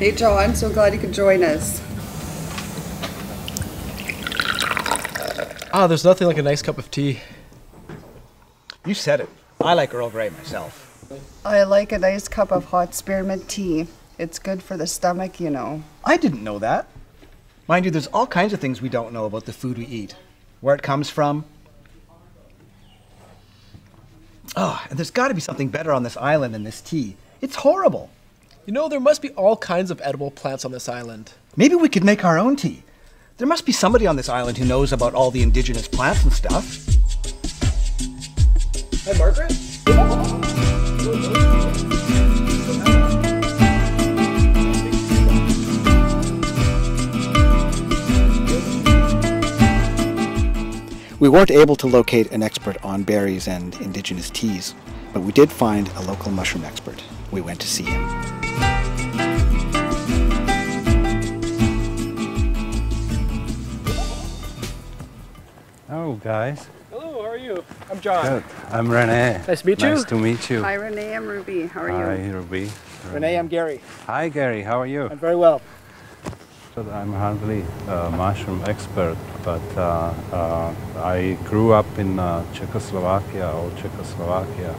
Hey John, so glad you could join us. Ah, there's nothing like a nice cup of tea. You said it. I like Earl Grey myself. I like a nice cup of hot spearmint tea. It's good for the stomach, you know. I didn't know that. Mind you, there's all kinds of things we don't know about the food we eat. Where it comes from. Oh, and there's got to be something better on this island than this tea. It's horrible. You know, there must be all kinds of edible plants on this island. Maybe we could make our own tea. There must be somebody on this island who knows about all the indigenous plants and stuff. Hi, Margaret. We weren't able to locate an expert on berries and indigenous teas, but we did find a local mushroom expert. We went to see him. Hello, guys. Hello, how are you? I'm John. Good. I'm Renee. Nice to meet you. Nice to meet you. Hi Renee, I'm Ruby. How are Hi, you? Ruby. Renee, I'm Garry. Hi, Garry. How are you? I'm very well. I'm hardly a mushroom expert, but I grew up in Czechoslovakia, old Czechoslovakia,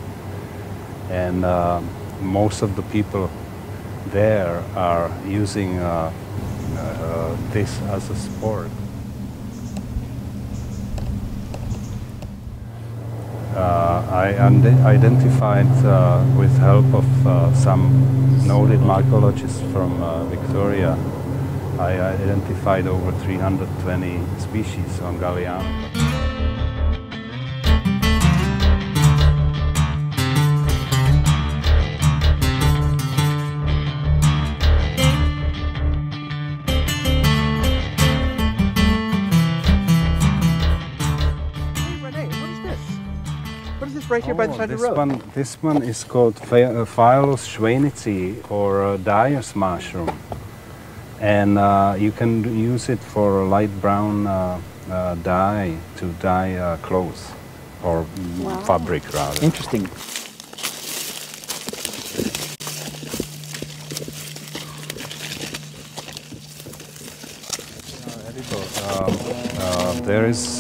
and most of the people there are using this as a sport. I identified, with help of some noted mycologists from Victoria, I identified over 320 species on Galiano. Right here by the side of the road. This one is called Phylus schweinitzi, or dyer's mushroom, and you can use it for a light brown dye to dye clothes or fabric rather. Interesting. There is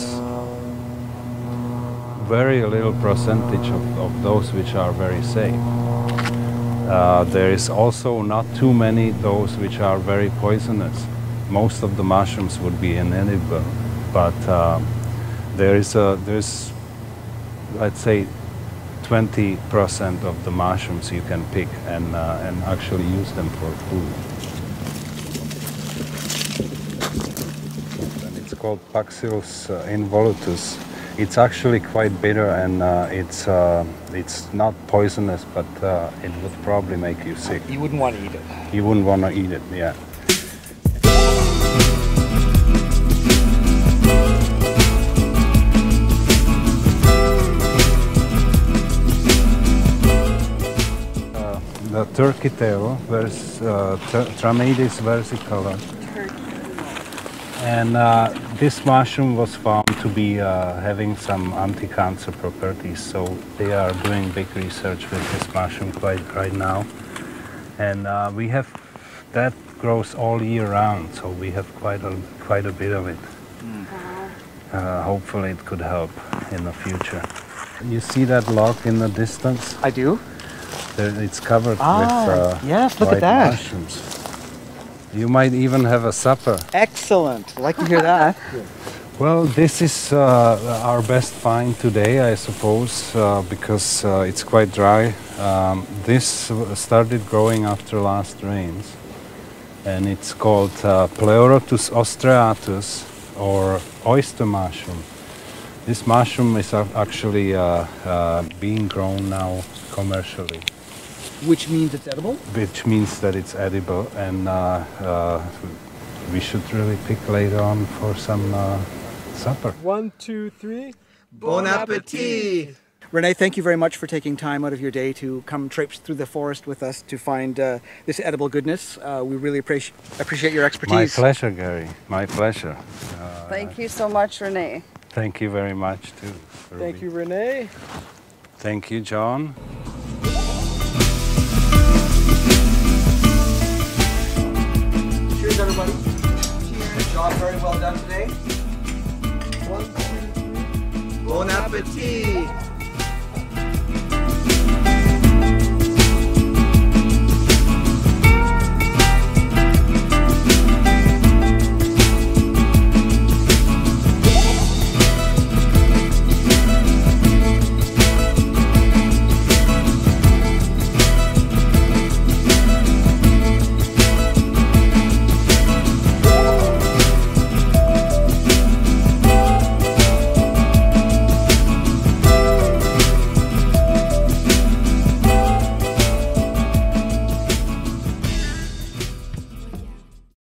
very little percentage of those which are very safe. There is also not too many those which are very poisonous. Most of the mushrooms would be inedible, but there's let's say 20% of the mushrooms you can pick and actually use them for food. And it's called Paxillus involutus. It's actually quite bitter, and it's not poisonous, but it would probably make you sick. You wouldn't want to eat it. You wouldn't want to eat it, yeah. The turkey tail, Trametes versicolor. And this mushroom was found to be having some anti-cancer properties, so they are doing big research with this mushroom right now. And we have that grows all year round, so we have quite a bit of it. Hopefully, it could help in the future. You see that log in the distance? I do. It's covered with yes, look white at that. mushrooms. You might even have a supper. Excellent. I'd like to hear that. Well, this is our best find today, I suppose, because it's quite dry. This started growing after last rains, and it's called Pleurotus Ostreatus, or oyster mushroom. This mushroom is actually being grown now commercially. Which means it's edible? Which means that it's edible, and we should really pick later on for some supper. 1, 2, 3. Bon appetit! Renee, thank you very much for taking time out of your day to come traipse through the forest with us to find this edible goodness. We really appreciate your expertise. My pleasure, Garry. My pleasure. Thank you so much, Renee. Thank you very much, too. Thank you, Renee. Thank you, John. Job very well done today. Bon appetit.